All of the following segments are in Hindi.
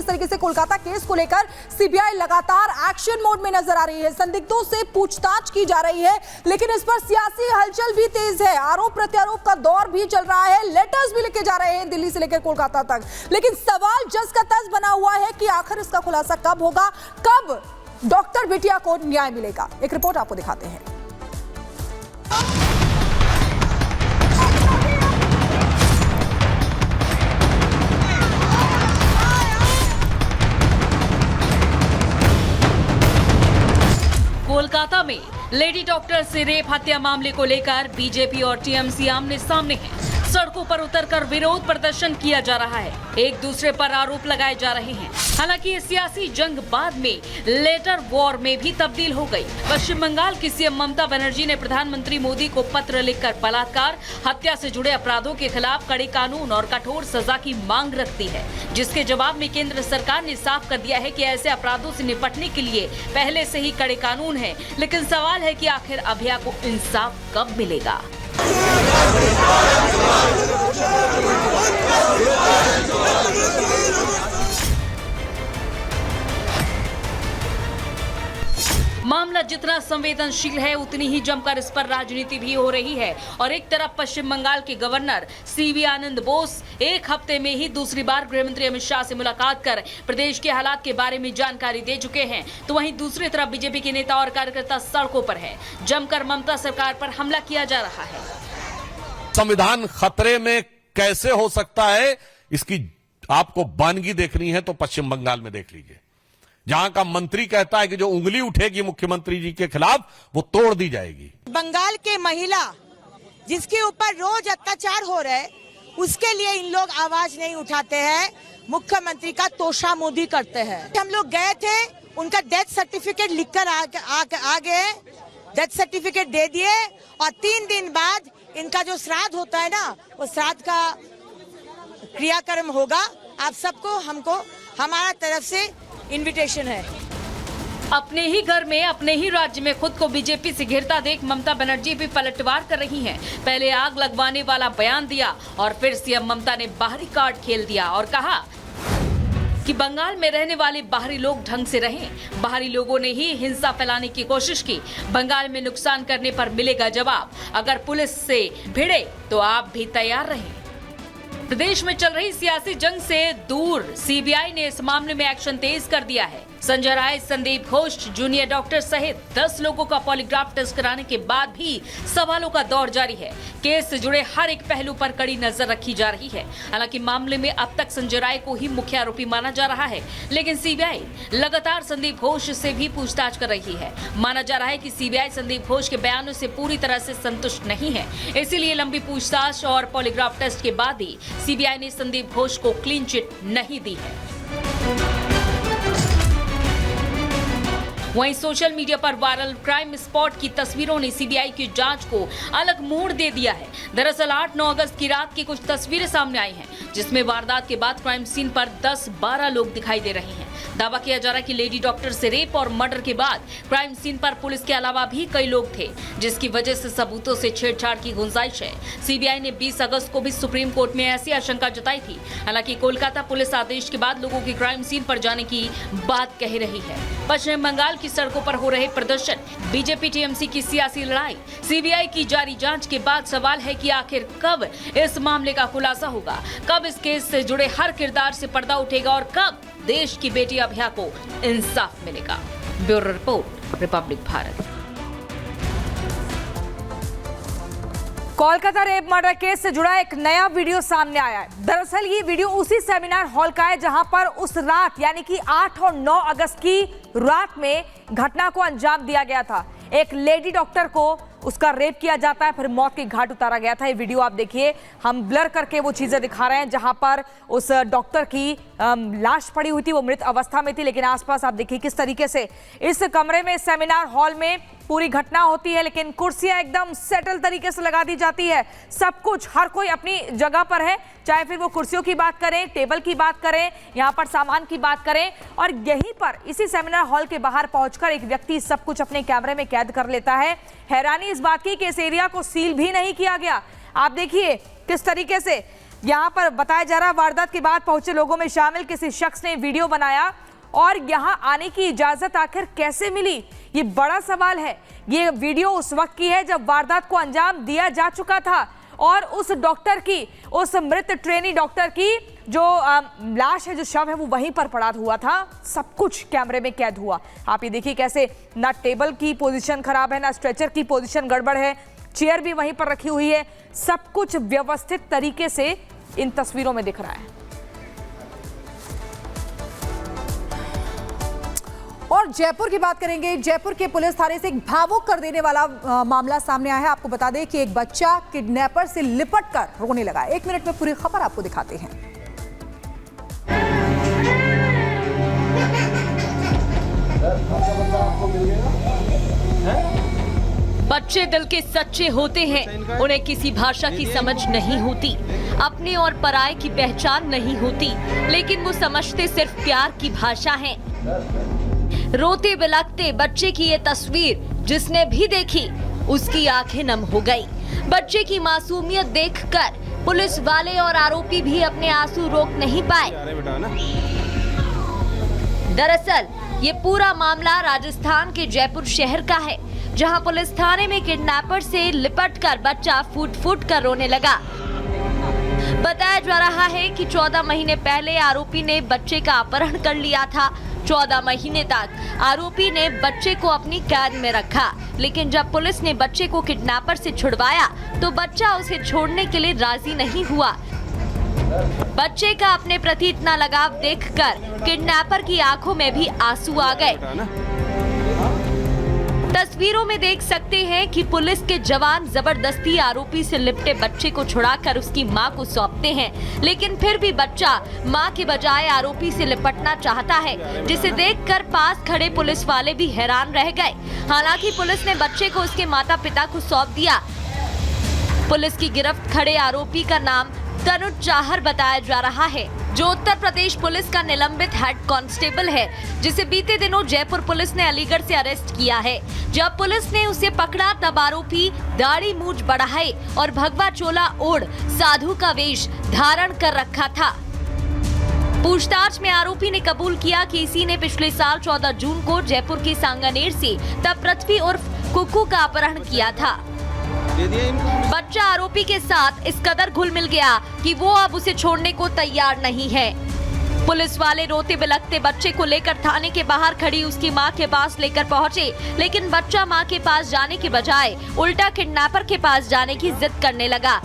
किस तरीके से कोलकाता केस को लेकर सीबीआई लगातार एक्शन मोड में नजर आ रही है। संदिग्धों से पूछताछ की जा रही है, लेकिन इस पर सियासी हलचल भी तेज है। आरोप प्रत्यारोप का दौर भी चल रहा है, लेटर्स भी लिखे जा रहे हैं दिल्ली से लेकर कोलकाता तक। लेकिन सवाल जस का तस बना हुआ है कि आखिर इसका खुलासा कब होगा, कब डॉक्टर बिटिया को न्याय मिलेगा। एक रिपोर्ट आपको दिखाते हैं। कोलकाता में लेडी डॉक्टर से रेप हत्या मामले को लेकर बीजेपी और टीएमसी आमने सामने हैं। सड़कों पर उतरकर विरोध प्रदर्शन किया जा रहा है, एक दूसरे पर आरोप लगाए जा रहे हैं। हालांकि ये सियासी जंग बाद में लेटर वॉर में भी तब्दील हो गई। पश्चिम बंगाल की सीएम ममता बनर्जी ने प्रधानमंत्री मोदी को पत्र लिखकर बलात्कार, हत्या से जुड़े अपराधों के खिलाफ कड़े कानून और कठोर सजा की मांग रख दी है, जिसके जवाब में केंद्र सरकार ने साफ कर दिया है कि ऐसे अपराधों से निपटने के लिए पहले से ही कड़े कानून है। लेकिन सवाल है कि आखिर अभया को इंसाफ कब मिलेगा। मामला जितना संवेदनशील है, उतनी ही जमकर इस पर राजनीति भी हो रही है। और एक तरफ पश्चिम बंगाल के गवर्नर सीवी आनंद बोस एक हफ्ते में ही दूसरी बार गृहमंत्री अमित शाह से मुलाकात कर प्रदेश के हालात के बारे में जानकारी दे चुके हैं, तो वहीं दूसरी तरफ बीजेपी के नेता और कार्यकर्ता सड़कों पर है। जमकर ममता सरकार पर हमला किया जा रहा है। संविधान खतरे में कैसे हो सकता है, इसकी आपको वानगी देखनी है तो पश्चिम बंगाल में देख लीजिए, जहां का मंत्री कहता है कि जो उंगली उठेगी मुख्यमंत्री जी के खिलाफ वो तोड़ दी जाएगी। बंगाल के महिला जिसके ऊपर रोज अत्याचार हो रहे, उसके लिए इन लोग आवाज नहीं उठाते हैं, मुख्यमंत्री का तोशामोदी करते हैं। हम लोग गए थे, उनका डेथ सर्टिफिकेट लिखकर आ गए, डेथ सर्टिफिकेट दे दिए, और 3 दिन बाद इनका जो श्राद्ध होता है ना, वो श्राद्ध का क्रियाक्रम होगा। आप सबको, हमको, हमारा तरफ से इनविटेशन है। अपने ही घर में, अपने ही राज्य में खुद को बीजेपी से घिरता देख ममता बनर्जी भी पलटवार कर रही हैं। पहले आग लगवाने वाला बयान दिया और फिर सीएम ममता ने बाहरी कार्ड खेल दिया और कहा कि बंगाल में रहने वाले बाहरी लोग ढंग से रहें। बाहरी लोगों ने ही हिंसा फैलाने की कोशिश की। बंगाल में नुकसान करने पर मिलेगा जवाब। अगर पुलिस से भिड़े तो आप भी तैयार रहें। प्रदेश में चल रही सियासी जंग से दूर सीबीआई ने इस मामले में एक्शन तेज कर दिया है। संजय राय, संदीप घोष, जूनियर डॉक्टर सहित 10 लोगों का पॉलीग्राफ टेस्ट कराने के बाद भी सवालों का दौर जारी है। केस से जुड़े हर एक पहलू पर कड़ी नजर रखी जा रही है। हालांकि मामले में अब तक संजय राय को ही मुख्य आरोपी माना जा रहा है, लेकिन सीबीआई लगातार संदीप घोष से भी पूछताछ कर रही है। माना जा रहा है कि सीबीआई संदीप घोष के बयानों से पूरी तरह से संतुष्ट नहीं है, इसीलिए लंबी पूछताछ और पॉलीग्राफ टेस्ट के बाद ही सीबीआई ने संदीप घोष को क्लीन चिट नहीं दी है। वहीं सोशल मीडिया पर वायरल क्राइम स्पॉट की तस्वीरों ने सीबीआई की जांच को अलग मोड़ दे दिया है। दरअसल 8-9 अगस्त की रात की कुछ तस्वीरें सामने आई हैं, जिसमें वारदात के बाद क्राइम सीन पर 10-12 लोग दिखाई दे रहे हैं। दावा किया जा रहा है कि लेडी डॉक्टर से रेप और मर्डर के बाद क्राइम सीन पर पुलिस के अलावा भी कई लोग थे, जिसकी वजह से सबूतों से छेड़छाड़ की गुंजाइश है। सीबीआई ने 20 अगस्त को भी सुप्रीम कोर्ट में ऐसी आशंका जताई थी। हालांकि कोलकाता पुलिस आदेश के बाद लोगों की क्राइम सीन पर जाने की बात कह रही है। पश्चिम बंगाल की सड़कों पर हो रहे प्रदर्शन, बीजेपी टीएमसी की सियासी लड़ाई, सीबीआई की जारी जांच के बाद सवाल है कि आखिर कब इस मामले का खुलासा होगा, कब इस केस से जुड़े हर किरदार से पर्दा उठेगा और कब देश की बेटी अभया को इंसाफ मिलेगा। Bureau report, Republic Bharat. Kolkata rape murder case से जुड़ा एक नया वीडियो सामने आया है। दरअसल ये वीडियो उसी सेमिनार हॉल का है जहां पर उस रात यानी कि 8 और 9 अगस्त की रात में घटना को अंजाम दिया गया था। एक लेडी डॉक्टर को उसका रेप किया जाता है, फिर मौत के घाट उतारा गया था। ये वीडियो आप देखिए, हम ब्लर करके वो चीजें दिखा रहे हैं जहां पर उस डॉक्टर की लाश पड़ी हुई थी, वो मृत अवस्था में थी, लेकिन आसपास आप देखिए किस तरीके से इस कमरे में, सेमिनार हॉल में पूरी घटना होती है, लेकिन कुर्सियां एकदम सेटल तरीके से लगा दी जाती है। सब कुछ, हर कोई अपनी जगह पर है, चाहे फिर वो कुर्सियों की बात करें, टेबल की बात करें, यहाँ पर सामान की बात करें। और यहीं पर इसी सेमिनार हॉल के बाहर पहुंचकर एक व्यक्ति सब कुछ अपने कैमरे में कैद कर लेता है। हैरानी इस बात की कि इस एरिया को सील भी नहीं किया गया। आप देखिए किस तरीके से यहाँ पर बताया जा रहा है वारदात के बाद पहुंचे लोगों में शामिल किसी शख्स ने वीडियो बनाया और यहाँ आने की इजाजत आखिर कैसे मिली, ये बड़ा सवाल है। ये वीडियो उस वक्त की है जब वारदात को अंजाम दिया जा चुका था और उस डॉक्टर की, उस मृत ट्रेनी डॉक्टर की जो लाश है, जो शव है, वो वहीं पर पड़ा हुआ था। सब कुछ कैमरे में कैद हुआ। आप ये देखिए कैसे ना टेबल की पोजीशन खराब है, ना स्ट्रेचर की पोजीशन गड़बड़ है, चेयर भी वहीं पर रखी हुई है। सब कुछ व्यवस्थित तरीके से इन तस्वीरों में दिख रहा है। और जयपुर की बात करेंगे। जयपुर के पुलिस थाने से एक भावुक कर देने वाला मामला सामने आया है। आपको बता दें कि एक बच्चा किडनैपर से लिपटकर रोने लगा। 1 मिनट में पूरी खबर आपको दिखाते हैं। बच्चे दिल के सच्चे होते हैं, उन्हें किसी भाषा की समझ नहीं होती, अपने और पराये की पहचान नहीं होती, लेकिन वो समझते सिर्फ प्यार की भाषा है। रोते बिलखते बच्चे की ये तस्वीर जिसने भी देखी उसकी आंखें नम हो गई। बच्चे की मासूमियत देखकर पुलिस वाले और आरोपी भी अपने आंसू रोक नहीं पाए। दरअसल ये पूरा मामला राजस्थान के जयपुर शहर का है, जहां पुलिस थाने में किडनैपर से लिपटकर बच्चा फूट फूट कर रोने लगा। बताया जा रहा है कि 14 महीने पहले आरोपी ने बच्चे का अपहरण कर लिया था। 14 महीने तक आरोपी ने बच्चे को अपनी कैद में रखा, लेकिन जब पुलिस ने बच्चे को किडनैपर से छुड़वाया तो बच्चा उसे छोड़ने के लिए राजी नहीं हुआ। बच्चे का अपने प्रति इतना लगाव देखकर किडनैपर की आंखों में भी आंसू आ गए। तस्वीरों में देख सकते हैं कि पुलिस के जवान जबरदस्ती आरोपी से लिपटे बच्चे को छुड़ाकर उसकी मां को सौंपते हैं, लेकिन फिर भी बच्चा मां के बजाय आरोपी से लिपटना चाहता है, जिसे देखकर पास खड़े पुलिस वाले भी हैरान रह गए। हालांकि पुलिस ने बच्चे को उसके माता पिता को सौंप दिया। पुलिस की गिरफ्त खड़े आरोपी का नाम तनुज चाहर बताया जा रहा है, जो उत्तर प्रदेश पुलिस का निलंबित हेड कांस्टेबल है, जिसे बीते दिनों जयपुर पुलिस ने अलीगढ़ से अरेस्ट किया है। जब पुलिस ने उसे पकड़ा तब आरोपी दाढ़ी मूंछ बढ़ाए और भगवा चोला ओढ़ साधु का वेश धारण कर रखा था। पूछताछ में आरोपी ने कबूल किया कि इसी ने पिछले साल 14 जून को जयपुर के सांगानेर से तब पृथ्वी उर्फ कुक्कू का अपहरण किया था। बच्चा आरोपी के साथ इस कदर घुल मिल गया कि वो अब उसे छोड़ने को तैयार नहीं है। पुलिस वाले रोते बिलखते बच्चे को लेकर थाने के बाहर खड़ी उसकी मां के पास लेकर पहुंचे, लेकिन बच्चा मां के पास जाने के बजाय उल्टा किडनैपर के पास जाने की जिद करने लगा।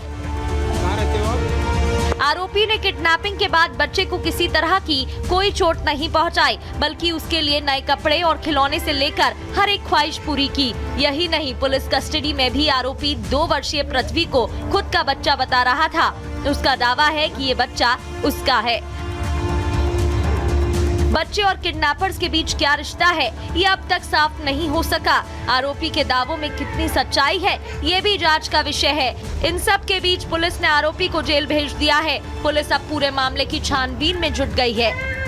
आरोपी ने किडनैपिंग के बाद बच्चे को किसी तरह की कोई चोट नहीं पहुंचाई, बल्कि उसके लिए नए कपड़े और खिलौने से लेकर हर एक ख्वाहिश पूरी की। यही नहीं, पुलिस कस्टडी में भी आरोपी 2 वर्षीय पृथ्वी को खुद का बच्चा बता रहा था। उसका दावा है कि ये बच्चा उसका है। बच्चे और किडनैपर्स के बीच क्या रिश्ता है, ये अब तक साफ नहीं हो सका। आरोपी के दावों में कितनी सच्चाई है, ये भी जांच का विषय है। इन सब के बीच पुलिस ने आरोपी को जेल भेज दिया है। पुलिस अब पूरे मामले की छानबीन में जुट गई है।